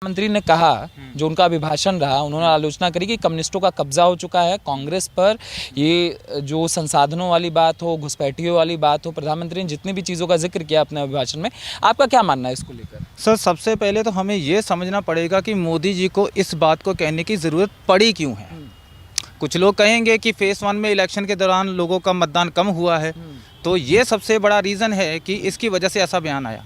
मंत्री ने कहा, जो उनका अभिभाषण रहा, उन्होंने आलोचना करी कि कम्युनिस्टों का कब्जा हो चुका है कांग्रेस पर। ये जो संसाधनों वाली बात हो, घुसपैठियों वाली बात हो, प्रधानमंत्री ने जितनी भी चीज़ों का जिक्र किया अपने अभिभाषण में, आपका क्या मानना है इसको लेकर? सर, सबसे पहले तो हमें ये समझना पड़ेगा कि मोदी जी को इस बात को कहने की ज़रूरत पड़ी क्यों है। कुछ लोग कहेंगे कि फेज़ 1 में इलेक्शन के दौरान लोगों का मतदान कम हुआ है, तो ये सबसे बड़ा रीज़न है कि इसकी वजह से ऐसा बयान आया।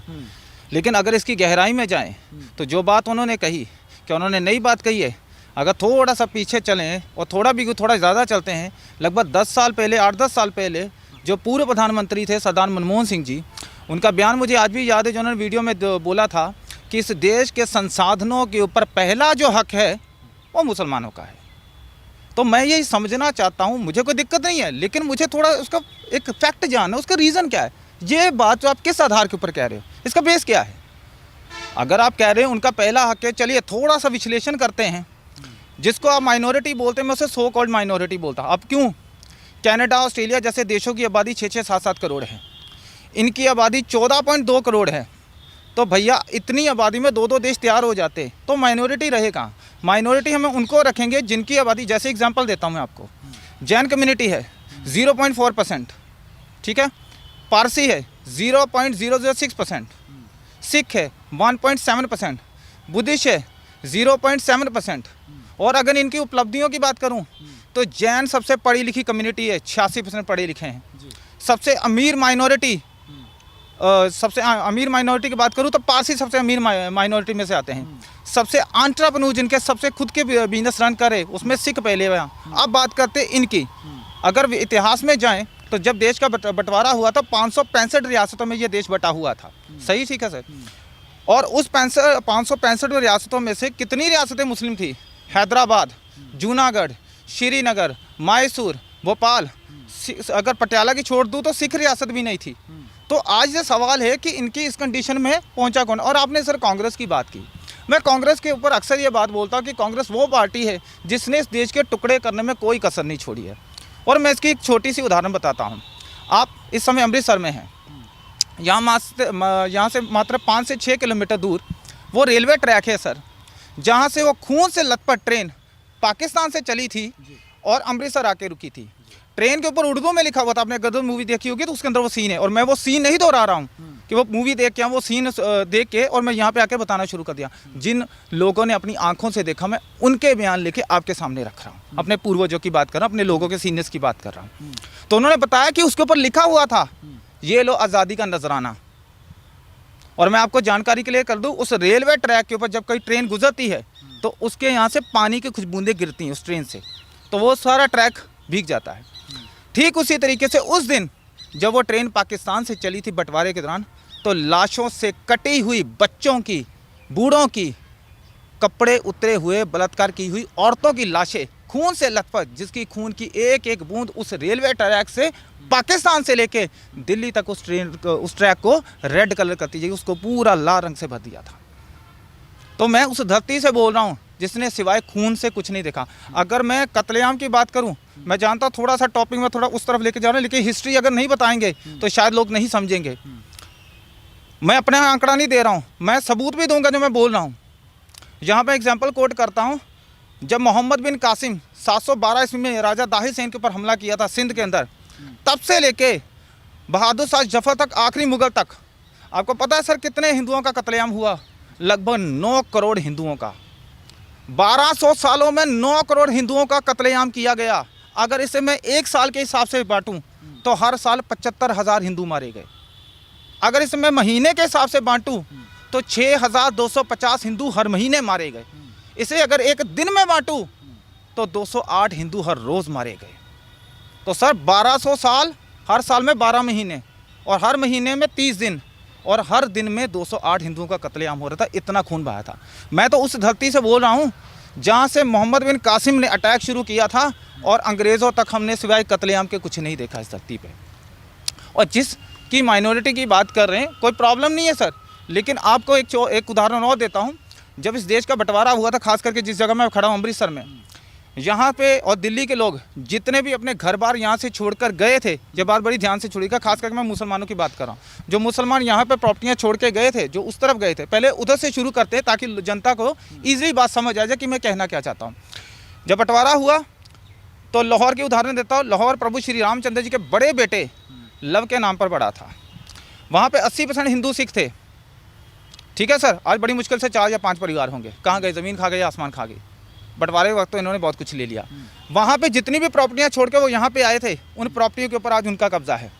लेकिन अगर इसकी गहराई में जाएं तो जो बात उन्होंने कही, क्या उन्होंने नई बात कही है? अगर थोड़ा सा पीछे चलें और थोड़ा ज़्यादा चलते हैं, लगभग 10 साल पहले, 8-10 साल पहले जो पूर्व प्रधानमंत्री थे सरदार मनमोहन सिंह जी, उनका बयान मुझे आज भी याद है, जो उन्होंने वीडियो में बोला था कि इस देश के संसाधनों के ऊपर पहला जो हक है वो मुसलमानों का है। तो मैं यही समझना चाहता हूँ, मुझे कोई दिक्कत नहीं है, लेकिन मुझे थोड़ा उसका एक फैक्ट जानना, उसका रीज़न क्या है। ये बात जो आप किस आधार के ऊपर कह रहे हो, इसका बेस क्या है? अगर आप कह रहे हैं उनका पहला हक है, चलिए थोड़ा सा विश्लेषण करते हैं। जिसको आप माइनॉरिटी बोलते हैं, मैं उसे सो कॉल्ड माइनॉरिटी बोलता। अब क्यों? कनाडा, ऑस्ट्रेलिया जैसे देशों की आबादी 6-6, 7-7 करोड़ है, इनकी आबादी 14.2 करोड़ है। तो भैया इतनी आबादी में 2-2 देश तैयार हो जाते, तो माइनॉरिटी रहे कहाँ? माइनॉरिटी हमें उनको रखेंगे जिनकी आबादी, जैसे एग्जांपल देता हूँ मैं आपको, जैन कम्युनिटी है 0.4%, ठीक है, पारसी है 0.006%, सिख है 1.7%, बुद्धिस्ट है 0.7%। और अगर इनकी उपलब्धियों की बात करूं तो जैन सबसे पढ़ी लिखी कम्युनिटी है, 86% पढ़े लिखे हैं। सबसे अमीर माइनॉरिटी की बात करूं तो पारसी सबसे अमीर माइनॉरिटी में से आते हैं। सबसे एंटरप्रेन्योर जिनके सबसे खुद के बिजनेस रन करे, उसमें सिख पहले हुआ। अब बात करते इनकी, अगर इतिहास में जाएं तो जब देश का बंटवारा हुआ था 565 रियासतों में ये देश बटा हुआ था। सही, ठीक है सर। और उस 565 रियासतों में से कितनी रियासतें मुस्लिम थी? हैदराबाद, जूनागढ़, श्रीनगर, मैसूर, भोपाल, अगर पटियाला की छोड़ दूँ तो सिख रियासत भी नहीं थी। तो आज ये सवाल है कि इनकी इस कंडीशन में पहुंचा कौन? और आपने सर कांग्रेस की बात की, मैं कांग्रेस के ऊपर अक्सर ये बात बोलता हूँ कि कांग्रेस वो पार्टी है जिसने इस देश के टुकड़े करने में कोई कसर नहीं छोड़ी है। और मैं इसकी एक छोटी सी उदाहरण बताता हूँ। आप इस समय अमृतसर में हैं, यहाँ से मात्र 5 से 6 किलोमीटर दूर वो रेलवे ट्रैक है सर, जहाँ से वो खून से लथपथ ट्रेन पाकिस्तान से चली थी और अमृतसर आके रुकी थी। ट्रेन के ऊपर उर्दू में लिखा हुआ था, आपने गदर मूवी देखी होगी तो उसके अंदर वो सीन है, और मैं वो सीन नहीं दोहरा रहा हूँ कि वो मूवी देख के, वो सीन देख के और मैं यहाँ पे आके बताना शुरू कर दिया। जिन लोगों ने अपनी आंखों से देखा, मैं उनके बयान लेके आपके सामने रख रहा हूँ। अपने पूर्वजों की बात कर रहा हूँ, अपने लोगों के सीनियर्स की बात कर रहा हूँ। तो उन्होंने बताया कि उसके ऊपर लिखा हुआ था, ये लो आज़ादी का नजराना। और मैं आपको जानकारी के लिए कर दूं, उस रेलवे ट्रैक के ऊपर जब कोई ट्रेन गुजरती है तो उसके यहाँ से पानी की कुछ बूंदें गिरती हैं उस ट्रेन से, तो वो सारा ट्रैक भीग जाता है। ठीक उसी तरीके से उस दिन जब वो ट्रेन पाकिस्तान से चली थी बंटवारे के दौरान, तो लाशों से कटी हुई बच्चों की, बूढ़ों की, कपड़े उतरे हुए, बलात्कार की हुई औरतों की लाशें खून से लथपथ, जिसकी खून की एक एक बूंद उस रेलवे ट्रैक से पाकिस्तान से लेके दिल्ली तक उस ट्रैक को रेड कलर करती जाएगी, उसको पूरा लाल रंग से भर दिया था। तो मैं उस धरती से बोल रहा हूँ जिसने सिवाय खून से कुछ नहीं देखा। अगर मैं कत्लेआम की बात करूँ, मैं जानता हूँ थोड़ा सा टॉपिक में थोड़ा उस तरफ लेके जा रहा हूँ, लेकिन हिस्ट्री अगर नहीं बताएंगे तो शायद लोग नहीं समझेंगे। मैं अपना आंकड़ा नहीं दे रहा हूँ, मैं सबूत भी दूंगा जो मैं बोल रहा हूँ। यहाँ पर एग्जाम्पल कोट करता हूँ, जब मोहम्मद बिन कासिम 712 ईस्वी में राजा दाहिर सेन के ऊपर हमला किया था सिंध के अंदर, तब से लेके बहादुर शाह जफर तक, आखिरी मुगल तक, आपको पता है सर कितने हिंदुओं का कत्लेआम हुआ? लगभग 9 करोड़ हिंदुओं का। 1200 सालों में 9 करोड़ हिंदुओं का कत्लेआम किया गया। अगर इसे मैं एक साल के हिसाब से बांटूं तो हर साल 75,000 हिंदू मारे गए। अगर इसे मैं महीने के हिसाब से बांटूं तो 6,250 हिंदू हर महीने मारे गए। इसे अगर एक दिन में बांटूं तो 208 हिंदू हर रोज़ मारे गए। तो सर 1200 साल, हर साल में 12 महीने और हर महीने में 30 दिन और हर दिन में 208 हिंदुओं का कत्लेआम हो रहा था। इतना खून बहाया था। मैं तो उस धरती से बोल रहा हूँ जहाँ से मोहम्मद बिन कासिम ने अटैक शुरू किया था और अंग्रेज़ों तक हमने सिवाय कत्लेआम के कुछ नहीं देखा इस धरती पे। और जिसकी माइनॉरिटी की बात कर रहे हैं, कोई प्रॉब्लम नहीं है सर, लेकिन आपको एक उदाहरण और देता हूँ। जब इस देश का बंटवारा हुआ था, खास करके जिस जगह मैं खड़ा हूँ अमृतसर में, यहाँ पे और दिल्ली के लोग जितने भी अपने घर बार यहाँ से छोड़कर गए थे, ये बात बड़ी ध्यान से छोड़िएगा, खास करके मैं मुसलमानों की बात कर रहा हूँ। जो मुसलमान यहाँ पे प्रॉपर्टियाँ छोड़ के गए थे, जो उस तरफ गए थे, पहले उधर से शुरू करते हैं ताकि जनता को ईजिली बात समझ आ जाए कि मैं कहना क्या चाहता हूँ। जब बंटवारा हुआ तो लाहौर की उदाहरण देता हूँ। लाहौर प्रभु श्री रामचंद्र जी के बड़े बेटे लव के नाम पर पड़ा था। वहाँ पे 80% हिंदू सिख थे, ठीक है सर। आज बड़ी मुश्किल से 4 या 5 परिवार होंगे। कहाँ गए? ज़मीन खा गए या आसमान खा गए। बंटवारे के वक्त तो इन्होंने बहुत कुछ ले लिया। वहाँ पे जितनी भी प्रॉपर्टियाँ छोड़ के वो यहाँ पे आए थे, उन प्रॉपर्टियों के ऊपर आज उनका कब्जा है।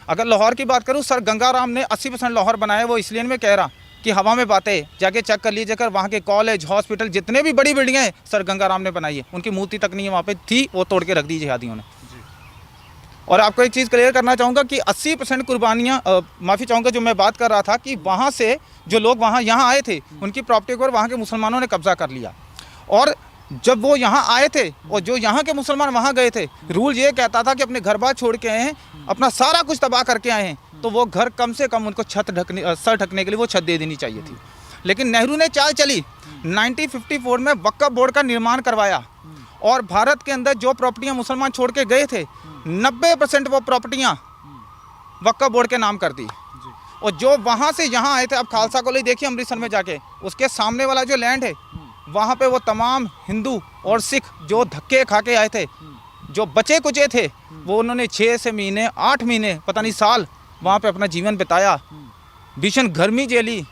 अगर लाहौर की बात करूँ, सर गंगाराम ने 80% लाहौर बनाया। वो इसलिए मैं कह रहा कि हवा में बातें, जाके चेक कर लीजिए। वहाँ के कॉलेज, हॉस्पिटल, जितने भी बड़ी बिल्डिंगें हैं सर गंगाराम ने बनाई है। उनकी मूर्ति तक नहीं है वहाँ पे थी, वो तोड़ के रख दी जिहादियों ने। और आपको एक चीज़ क्लियर करना चाहूँगा कि 80% कुर्बानियाँ, माफ़ी चाहूँगा, जो मैं बात कर रहा था कि वहाँ से जो लोग वहाँ यहाँ आए थे, उनकी प्रॉपर्टी को वहाँ के मुसलमानों ने कब्जा कर लिया। और जब वो यहाँ आए थे और जो यहाँ के मुसलमान वहाँ गए थे, रूल ये कहता था कि अपने घर बार छोड़ के आए हैं, अपना सारा कुछ तबाह करके आए हैं, तो वो घर कम से कम उनको सर ढकने के लिए वो छत दे देनी चाहिए थी। लेकिन नेहरू ने चाल चली, 1954 में वक्फ बोर्ड का निर्माण करवाया और भारत के अंदर जो प्रॉपर्टियाँ मुसलमान छोड़ के गए थे, 90% वो प्रॉपर्टियाँ वक्फ बोर्ड के नाम कर दी। और जो वहाँ से यहाँ आए थे, अब खालसा कॉलेज देखिए अमृतसर में जाके, उसके सामने वाला जो लैंड है, वहाँ पे वो तमाम हिंदू और सिख जो धक्के खा के आए थे, जो बचे कुचे थे, वो उन्होंने 6 से महीने, 8 महीने, पता नहीं साल वहाँ पे अपना जीवन बिताया। भीषण गर्मी झेली,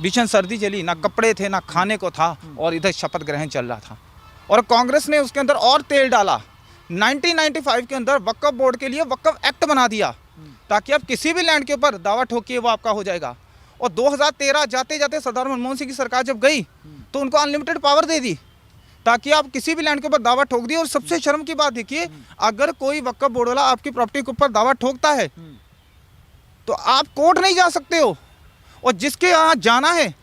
भीषण सर्दी झेली, ना कपड़े थे, ना खाने को था, और इधर शपथ ग्रहण चल रहा था। और कांग्रेस ने उसके अंदर और तेल डाला। 1995 के अंदर वक्फ बोर्ड के लिए वक्फ एक्ट बना दिया ताकि आप किसी भी लैंड के ऊपर दावा ठोकिए वो आपका हो जाएगा। और 2013 जाते जाते सरदार मनमोहन सिंह की सरकार जब गई तो उनको अनलिमिटेड पावर दे दी ताकि आप किसी भी लैंड के ऊपर दावा ठोक दिए। और सबसे शर्म की बात देखिए, अगर कोई वक्फ बोर्ड वाला आपकी प्रॉपर्टी के ऊपर दावा ठोकता है तो आप कोर्ट नहीं जा सकते हो, और जिसके यहाँ जाना है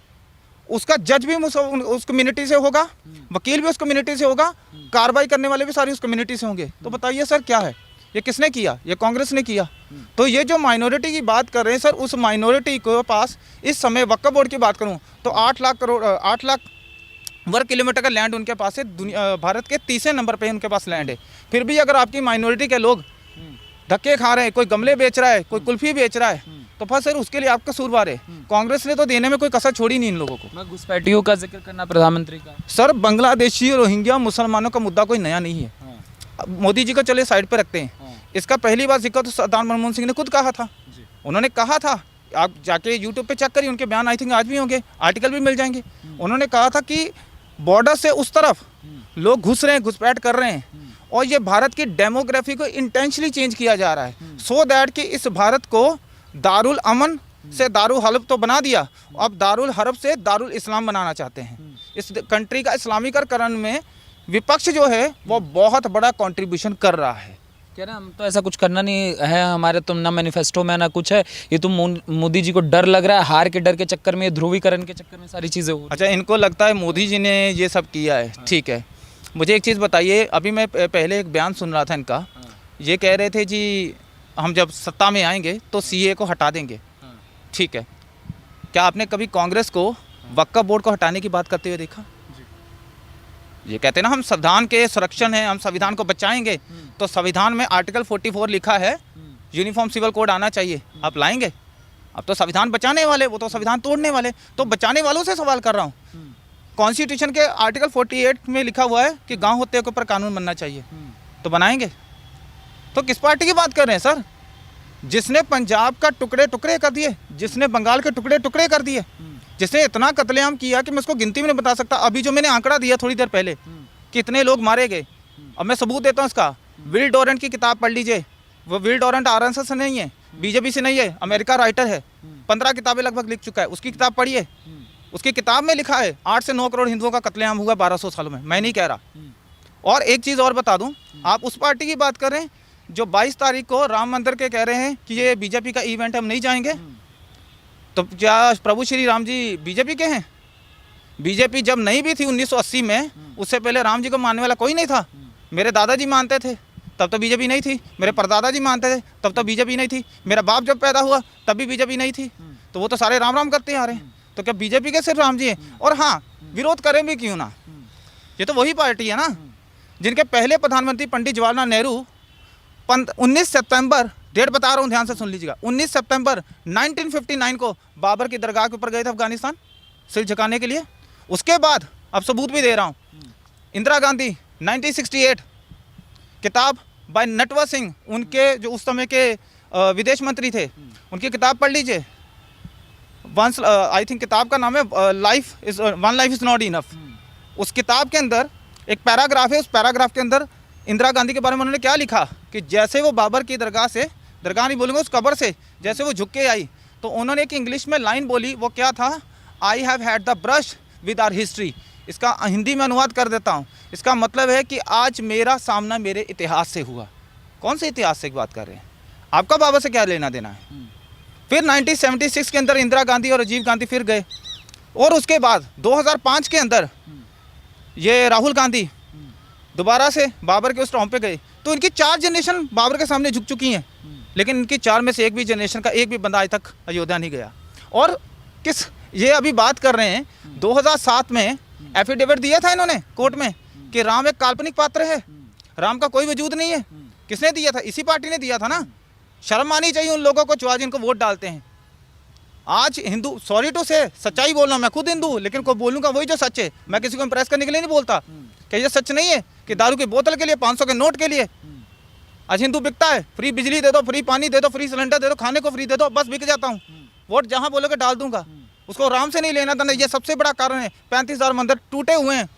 उसका जज भी उस कम्युनिटी से होगा, वकील भी उस कम्युनिटी से होगा, कार्रवाई करने वाले भी सारी उस कम्युनिटी से होंगे। तो बताइए सर क्या है ये? किसने किया? ये कांग्रेस ने किया। तो ये जो माइनॉरिटी की बात कर रहे हैं सर, उस माइनॉरिटी के पास इस समय वक्फ बोर्ड की बात करूं तो 8 लाख वर्ग किलोमीटर का लैंड उनके पास है। भारत के 30वें नंबर पे उनके पास लैंड है। फिर भी अगर आपकी माइनॉरिटी के लोग धक्के खा रहे हैं, कोई गमले बेच रहा है, कोई कुल्फी बेच रहा है, तो फिर सर उसके लिए आपका कसूरवार है। कांग्रेस ने तो देने में कोई कसर छोड़ी नहीं इन लोगों को। मैं घुसपैठियों का जिक्र करना प्रधानमंत्री का। सर बांग्लादेशी, रोहिंग्या, मुसलमानों का मुद्दा कोई नया नहीं है। मोदी जी को चले साइड पे रखते हैं। इसका पहली बार जिक्र तो सरदार मनमोहन सिंह ने खुद कहा था। उन्होंने कहा था, आप जाके यूट्यूब पे चेक करिए, उनके बयान आई थिंक आज भी होंगे, आर्टिकल भी मिल जाएंगे। उन्होंने कहा था कि बॉर्डर से उस तरफ लोग घुस रहे हैं, घुसपैठ कर रहे हैं, और ये भारत की डेमोग्राफी को इंटेंशनली चेंज किया जा रहा है सो दैट कि इस भारत को दारुल अमन से दारुल हर्ब तो बना दिया, अब दारुल हर्ब से दारुल इस्लाम बनाना चाहते हैं। इस कंट्री का इस्लामीकरण में विपक्ष जो है वो बहुत बड़ा कंट्रीब्यूशन कर रहा है। कह रहे हैं हम तो ऐसा कुछ करना नहीं है, हमारे तो ना मैनिफेस्टो में ना कुछ है, ये तो मोदी जी को डर लग रहा है, हार के डर के चक्कर में, ध्रुवीकरण के चक्कर में सारी चीज़ें हो। अच्छा, इनको लगता है मोदी जी ने ये सब किया है, ठीक है। मुझे एक चीज़ बताइए, अभी मैं पहले एक बयान सुन रहा था इनका, ये कह रहे थे जी हम जब सत्ता में आएंगे तो सीए को हटा देंगे, ठीक है। क्या आपने कभी कांग्रेस को वक्फ बोर्ड को हटाने की बात करते हुए देखा? ये कहते हैं ना हम संविधान के संरक्षण हैं, हम संविधान को बचाएंगे, तो संविधान में आर्टिकल 44 लिखा है यूनिफॉर्म सिविल कोड आना चाहिए, आप लाएंगे? अब तो संविधान बचाने वाले, वो तो संविधान तोड़ने वाले। तो बचाने वालों से सवाल कर रहा हूँ। कॉन्स्टिट्यूशन के आर्टिकल 48 में लिखा हुआ है कि गांव होते के ऊपर कानून बनना चाहिए, तो बनाएंगे? तो किस पार्टी की बात कर रहे हैं सर? जिसने पंजाब का टुकड़े टुकड़े कर दिए, जिसने बंगाल के टुकड़े टुकड़े कर दिए, जिसने इतना कत्लेआम किया कि मैं उसको गिनती में नहीं बता सकता। अभी जो मैंने आंकड़ा दिया थोड़ी देर पहले, कितने लोग मारे गए, अब मैं सबूत देता हूँ इसका। विल डोरेंट की किताब पढ़ लीजिए। वो विल डोरेंट आरएसएस से नहीं है, बीजेपी से नहीं है, अमेरिका राइटर है, 15 किताबें लगभग लिख चुका है। उसकी किताब पढ़िए, उसकी किताब में लिखा है 8 से 9 करोड़ हिंदुओं का कत्लेआम हुआ 1200 सालों में। मैं नहीं कह रहा। और एक चीज़ और बता दूँ, आप उस पार्टी की बात करें जो 22 तारीख को राम मंदिर के कह रहे हैं कि ये बीजेपी का इवेंट है, हम नहीं जाएंगे, तो क्या प्रभु श्री राम जी बीजेपी के हैं? बीजेपी जब नहीं भी थी 1980 में, उससे पहले राम जी को मानने वाला कोई नहीं था। मेरे दादाजी मानते थे, तब तो बीजेपी नहीं थी। मेरे परदादा जी मानते थे, तब तो बीजेपी नहीं थी। मेरा बाप जब पैदा हुआ तब भी बीजेपी नहीं थी। तो वो तो सारे राम राम करते आ रहे हैं। तो क्या बीजेपी के सिर्फ राम जी हैं? और हाँ, विरोध करें भी क्यों ना, ये तो वही पार्टी है ना। जिनके पहले प्रधानमंत्री पंडित जवाहरलाल नेहरू 19 सितंबर, डेट बता रहा हूँ ध्यान से सुन लीजिएगा, 19 सितंबर 1959 को बाबर की दरगाह के ऊपर गए थे अफगानिस्तान सिर झुकाने के लिए। उसके बाद अब सबूत भी दे रहा हूँ, इंदिरा गांधी 1968 किताब बाय नटवर सिंह, उनके जो उस समय के विदेश मंत्री थे, उनकी किताब पढ़ लीजिए। वंस आई थिंक किताब का नाम है one life is not enough. उस किताब के अंदर एक पैराग्राफ है, उस पैराग्राफ के अंदर इंदिरा गांधी के बारे में उन्होंने क्या लिखा कि जैसे वो बाबर की दरगाह से, दरगाह नहीं बोलूँगा, उस कब्र से जैसे वो झुक के आई, तो उन्होंने एक इंग्लिश में लाइन बोली, वो क्या था, I have had the brush with our history. इसका हिंदी में अनुवाद कर देता हूँ। इसका मतलब है कि आज मेरा सामना मेरे इतिहास से हुआ। कौन से इतिहास से की बात कर रहे हैं? आपका बाबर से क्या लेना देना है? फिर 1976 के अंदर इंदिरा गांधी और राजीव गांधी फिर गए, और उसके बाद 2005 के अंदर ये राहुल गांधी दोबारा से बाबर के उस टॉम पे गए। तो इनकी 4 जनरेशन बाबर के सामने झुक चुकी हैं, लेकिन इनकी 4 में से एक भी जनरेशन का एक भी बंदा आज तक अयोध्या नहीं गया। और किस ये अभी बात कर रहे हैं, 2007 में एफिडेविट दिया था इन्होंने कोर्ट में कि राम एक काल्पनिक पात्र है, राम का कोई वजूद नहीं है। किसने दिया था? इसी पार्टी ने दिया था ना। शर्म आनी चाहिए उन लोगों को जो आज इनको वोट डालते हैं। आज हिंदू, सॉरी टू से, सच्चाई बोल रहा हूँ, मैं खुद हिंदू हूँ, लेकिन को बोलूँगा वही जो सच है। मैं किसी को इम्प्रेस करने के लिए नहीं बोलता कि ये सच नहीं है कि दारू की बोतल के लिए, 500 के नोट के लिए आज हिंदू बिकता है। फ्री बिजली दे दो, फ्री पानी दे दो, फ्री सिलेंडर दे दो, खाने को फ्री दे दो, बस बिक जाता हूँ। वोट जहाँ बोलोगे डाल दूंगा। उसको राम से नहीं लेना था। ये सबसे बड़ा कारण है। 35,000 मंदिर टूटे हुए हैं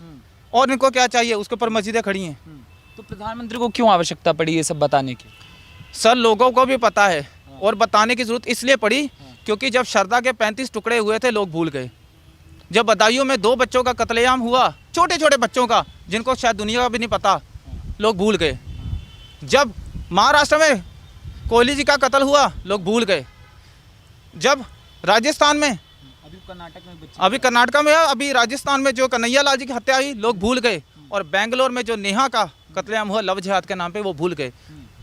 और इनको क्या चाहिए? उसके ऊपर मस्जिदें खड़ी हैं। तो प्रधानमंत्री को क्यों आवश्यकता पड़ी ये सब बताने की? सर लोगों को भी पता है, और बताने की जरूरत इसलिए पड़ी क्योंकि जब शरदा के 35 टुकड़े हुए थे, लोग भूल गए। जब बदायूं में 2 बच्चों का कत्लेआम हुआ, छोटे छोटे बच्चों का, जिनको शायद दुनिया का भी नहीं पता, लोग भूल गए। जब महाराष्ट्र में कोहली जी का कत्ल हुआ, लोग भूल गए। जब राजस्थान में, अभी कर्नाटक में, अभी राजस्थान में जो कन्हैया लाल जी की हत्या हुई, लोग भूल गए। और बेंगलोर में जो नेहा का कत्लेआम हुआ लव जिहाद के नाम पे, वो भूल गए।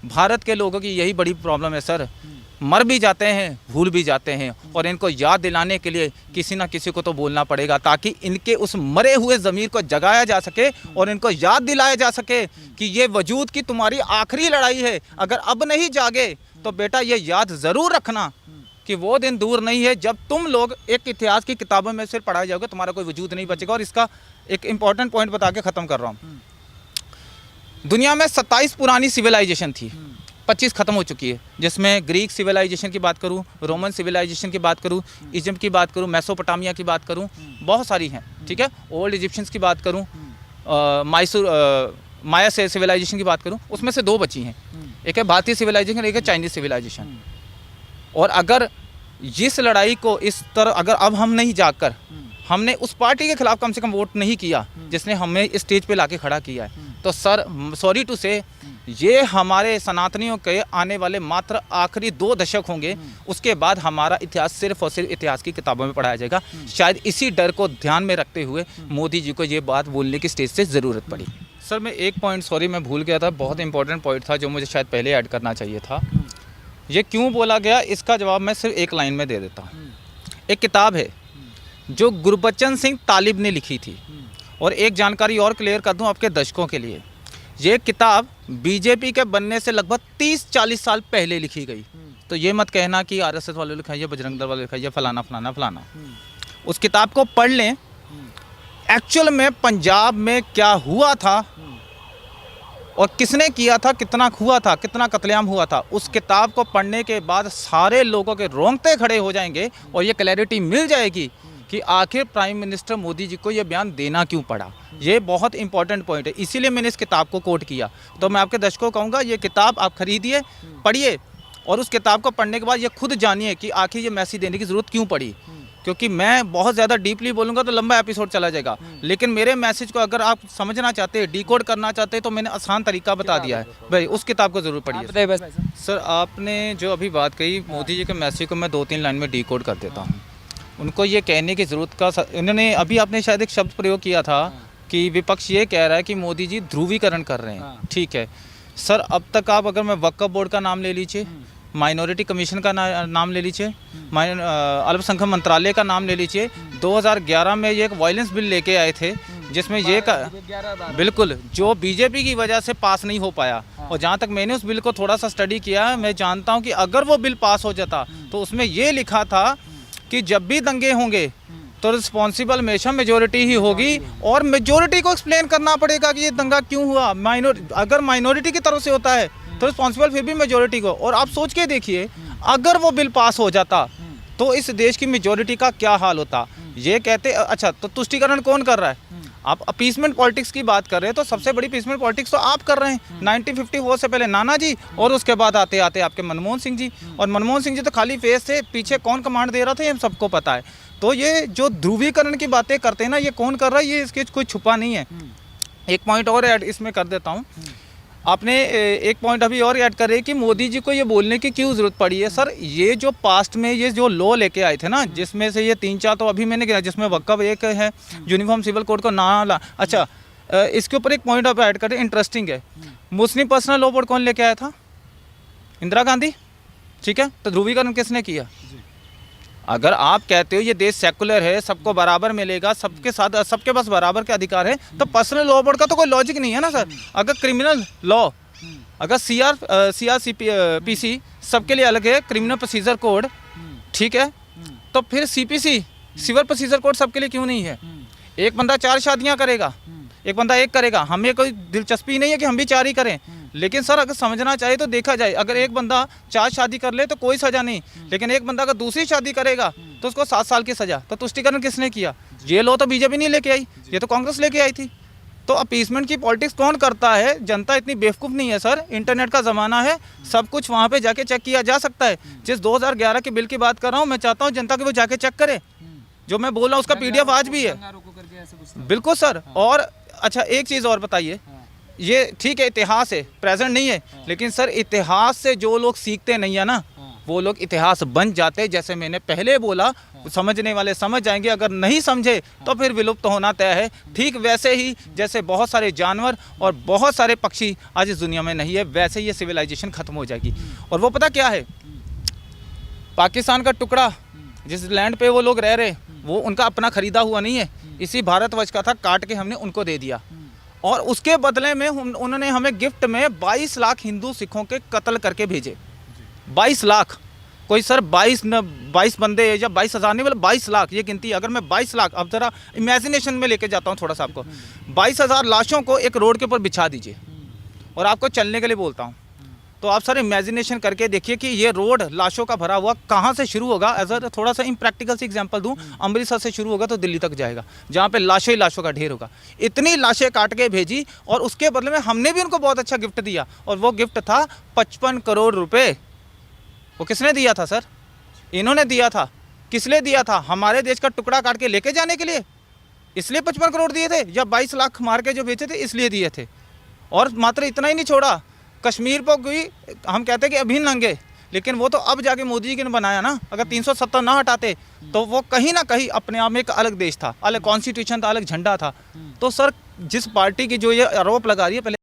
भारत के लोगों की यही बड़ी प्रॉब्लम है सर, मर भी जाते हैं, भूल भी जाते हैं। और इनको याद दिलाने के लिए किसी ना किसी को तो बोलना पड़ेगा, ताकि इनके उस मरे हुए ज़मीर को जगाया जा सके और इनको याद दिलाया जा सके कि ये वजूद की तुम्हारी आखिरी लड़ाई है। अगर अब नहीं जागे तो बेटा ये याद ज़रूर रखना कि वो दिन दूर नहीं है जब तुम लोग एक इतिहास की किताबों में सिर्फ पढ़ाए जाओगे, तुम्हारा कोई वजूद नहीं बचेगा। और इसका एक इम्पॉर्टेंट पॉइंट बता के ख़त्म कर रहा हूँ। दुनिया में 27 पुरानी सिविलाइजेशन थी, 25 ख़त्म हो चुकी है, जिसमें ग्रीक सिविलाइजेशन की बात करूँ, रोमन सिविलाइजेशन की बात करूँ, इजिप्ट की बात करूँ, मेसोपोटामिया की बात करूँ, बहुत सारी हैं। ठीक है, ओल्ड इजिप्शियंस की बात करूँ, माया से सिविलाइजेशन की बात करूँ, उसमें से 2 बची हैं। एक है भारतीय सिविलाइजेशन, एक है चाइनीज़ सिविलाइजेशन। और अगर इस लड़ाई को इस तरह, अगर अब हम नहीं जाकर, हमने उस पार्टी के खिलाफ कम से कम वोट नहीं किया जिसने हमें इस स्टेज पे लाके खड़ा किया है, तो सर सॉरी टू से, ये हमारे सनातनियों के आने वाले मात्र आखिरी 2 दशक होंगे। उसके बाद हमारा इतिहास सिर्फ और सिर्फ इतिहास की किताबों में पढ़ाया जाएगा। शायद इसी डर को ध्यान में रखते हुए मोदी जी को ये बात बोलने की स्टेज से ज़रूरत पड़ी। सर मैं एक पॉइंट, सॉरी मैं भूल गया था, बहुत इंपॉर्टेंट पॉइंट था जो मुझे शायद पहले ऐड करना चाहिए था। ये क्यों बोला गया, इसका जवाब मैं सिर्फ एक लाइन में दे देता हूँ। एक किताब है जो गुरबचन सिंह तालिब ने लिखी थी, और एक जानकारी और क्लियर कर दूं आपके दर्शकों के लिए, ये किताब बीजेपी के बनने से लगभग 30-40 साल पहले लिखी गई। तो ये मत कहना कि आरएसएस वाले लिखा है, बजरंग दल वाले लिखा है, फलाना फलाना फलाना। उस किताब को पढ़ लें, एक्चुअल में पंजाब में क्या हुआ था और किसने किया था, कितना हुआ था, कितना कत्लेआम हुआ था। उस किताब को पढ़ने के बाद सारे लोगों के रोंगटे खड़े हो जाएंगे और ये क्लैरिटी मिल जाएगी कि आखिर प्राइम मिनिस्टर मोदी जी को ये बयान देना क्यों पड़ा। ये बहुत इंपॉर्टेंट पॉइंट है, इसीलिए मैंने इस किताब को कोट किया। तो मैं आपके दर्शकों को कहूँगा, ये किताब आप खरीदिए, पढ़िए, और उस किताब को पढ़ने के बाद ये खुद जानिए कि आखिर ये मैसेज देने की ज़रूरत क्यों पड़ी। क्योंकि मैं बहुत ज़्यादा डीपली बोलूँगा तो लंबा एपिसोड चला जाएगा, लेकिन मेरे मैसेज को अगर आप समझना चाहते हैं, डिकोड करना चाहते हैं, तो मैंने आसान तरीका बता दिया है भाई, उस किताब को ज़रूर पढ़िए। सर आपने जो अभी बात कही, मोदी जी के मैसेज को मैं 2-3 लाइन में डिकोड कर देता हूँ। उनको ये कहने की ज़रूरत का, उन्होंने अभी आपने शायद एक शब्द प्रयोग किया था कि विपक्ष ये कह रहा है कि मोदी जी ध्रुवीकरण कर रहे हैं। ठीक है सर, अब तक आप अगर मैं वक्फ बोर्ड का नाम ले लीजिए, माइनॉरिटी कमीशन का नाम ले लीजिए, अल्पसंख्यक मंत्रालय का नाम ले लीजिए, 2011 में ये एक वायलेंस बिल लेके आए थे जिसमें ये बिल्कुल जो बीजेपी की वजह से पास नहीं हो पाया। और जहाँ तक मैंने उस बिल को थोड़ा सा स्टडी किया, मैं जानता हूँ कि अगर वो बिल पास हो जाता तो उसमें ये लिखा था कि जब भी दंगे होंगे तो रिस्पॉन्सिबल हमेशा मेजोरिटी ही होगी, और मेजोरिटी को एक्सप्लेन करना पड़ेगा कि ये दंगा क्यों हुआ। अगर माइनॉरिटी की तरफ से होता है तो रिस्पॉन्सिबल फिर भी मेजोरिटी को। और आप सोच के देखिए, अगर वो बिल पास हो जाता तो इस देश की मेजोरिटी का क्या हाल होता। ये कहते अच्छा, तो तुष्टीकरण कौन कर रहा है? आप अपीसमेंट पॉलिटिक्स की बात कर रहे हैं, तो सबसे बड़ी अपीसमेंट पॉलिटिक्स तो आप कर रहे हैं। 1954 से पहले नाना जी, और उसके बाद आते आते आपके मनमोहन सिंह जी। और मनमोहन सिंह जी तो खाली फेस थे, पीछे कौन कमांड दे रहा था ये हम सबको पता है। तो ये जो ध्रुवीकरण की बातें करते हैं ना, ये कौन कर रहा है, ये इसके कोई छुपा नहीं है। एक पॉइंट और ऐड इसमें कर देता हूँ। आपने एक पॉइंट अभी और ऐड करे कि मोदी जी को ये बोलने की क्यों ज़रूरत पड़ी है। सर, ये जो पास्ट में ये जो लॉ लेके आए थे ना, जिसमें से ये 3-4 तो अभी मैंने गिना, जिसमें वक्फ एक है, यूनिफॉर्म सिविल कोड को ना ला। अच्छा, इसके ऊपर एक पॉइंट आप ऐड करें, इंटरेस्टिंग है। मुस्लिम पर्सनल लॉ बोर्ड कौन लेके आया था? इंदिरा गांधी। ठीक है, तो ध्रुवीकरण किसने किया? अगर आप कहते हो ये देश सेकुलर है, सबको बराबर मिलेगा, सबके साथ सबके पास बराबर के अधिकार है, तो पर्सनल लॉ बोर्ड का तो कोई लॉजिक नहीं है ना सर। अगर क्रिमिनल लॉ, अगर CRPC सबके लिए अलग है, क्रिमिनल प्रोसीजर कोड, ठीक है, तो फिर CPC सिविल प्रोसीजर कोड सबके लिए क्यों नहीं है? एक बंदा 4 शादियां करेगा, एक बंदा 1 करेगा, हमें कोई दिलचस्पी नहीं है कि हम भी 4 ही करें। लेकिन सर, अगर समझना चाहिए तो देखा जाए, अगर एक बंदा 4 शादी कर ले तो कोई सज़ा नहीं, लेकिन एक बंदा अगर दूसरी शादी करेगा तो उसको 7 साल की सज़ा। तो तुष्टीकरण किसने किया? ये लॉ तो बीजेपी नहीं लेके आई, ये तो कांग्रेस लेके आई थी। तो अपीसमेंट की पॉलिटिक्स कौन करता है? जनता इतनी बेवकूफ़ नहीं है सर। इंटरनेट का ज़माना है, सब कुछ वहाँ पे जाके चेक किया जा सकता है। जिस 2011 के बिल की बात कर रहा हूँ, मैं चाहता हूँ जनता की वो जाके चेक करे। जो मैं बोल रहा हूँ उसका PDF आज भी है। बिल्कुल सर। और अच्छा, एक चीज़ और बताइए, ये ठीक है इतिहास है, प्रेजेंट नहीं है, लेकिन सर इतिहास से जो लोग सीखते नहीं है ना, वो लोग इतिहास बन जाते हैं। जैसे मैंने पहले बोला, समझने वाले समझ जाएंगे, अगर नहीं समझे तो फिर विलुप्त होना तय है। ठीक वैसे ही जैसे बहुत सारे जानवर और बहुत सारे पक्षी आज इस दुनिया में नहीं है, वैसे ही ये सिविलाइजेशन खत्म हो जाएगी। और वो पता क्या है? पाकिस्तान का टुकड़ा, जिस लैंड पे वो लोग रह रहे, वो उनका अपना खरीदा हुआ नहीं है, इसी भारतवर्ष का था, काट के हमने उनको दे दिया। और उसके बदले में उन्होंने हमें गिफ्ट में 22 लाख हिंदू सिखों के कत्ल करके भेजे। 22 लाख। कोई सर 22 बंदे या 22,000 नहीं, मतलब 22 लाख ये गिनती। अगर मैं 22 लाख, अब ज़रा इमेजिनेशन में लेके जाता हूँ थोड़ा सा आपको, 22,000 लाशों को एक रोड के ऊपर बिछा दीजिए और आपको चलने के लिए बोलता हूँ, तो आप सर इमेजिनेशन करके देखिए कि ये रोड लाशों का भरा हुआ कहाँ से शुरू होगा। एज अ थोड़ा सा इम्प्रैक्टिकल सी एग्जांपल दूं, अमृतसर से शुरू होगा तो दिल्ली तक जाएगा, जहाँ पे लाशों ही लाशों का ढेर होगा। इतनी लाशें काट के भेजी, और उसके बदले में हमने भी उनको बहुत अच्छा गिफ्ट दिया, और वो गिफ्ट था 55 करोड़ रुपये। वो किसने दिया था सर? इन्होंने दिया था। किस लिए दिया था? हमारे देश का टुकड़ा काट के लेके जाने के लिए, इसलिए 55 करोड़ दिए थे, या 22 लाख मार के जो बेचे थे इसलिए दिए थे। और मात्र इतना ही नहीं छोड़ा, कश्मीर पर कोई, हम कहते हैं कि अभिन्न अंग है, लेकिन वो तो अब जाके मोदी जी ने बनाया ना। अगर 370 ना हटाते तो वो कहीं ना कहीं अपने आप में एक अलग देश था, अलग कॉन्स्टिट्यूशन था, अलग झंडा था। तो सर, जिस पार्टी की जो ये आरोप लगा रही है, पहले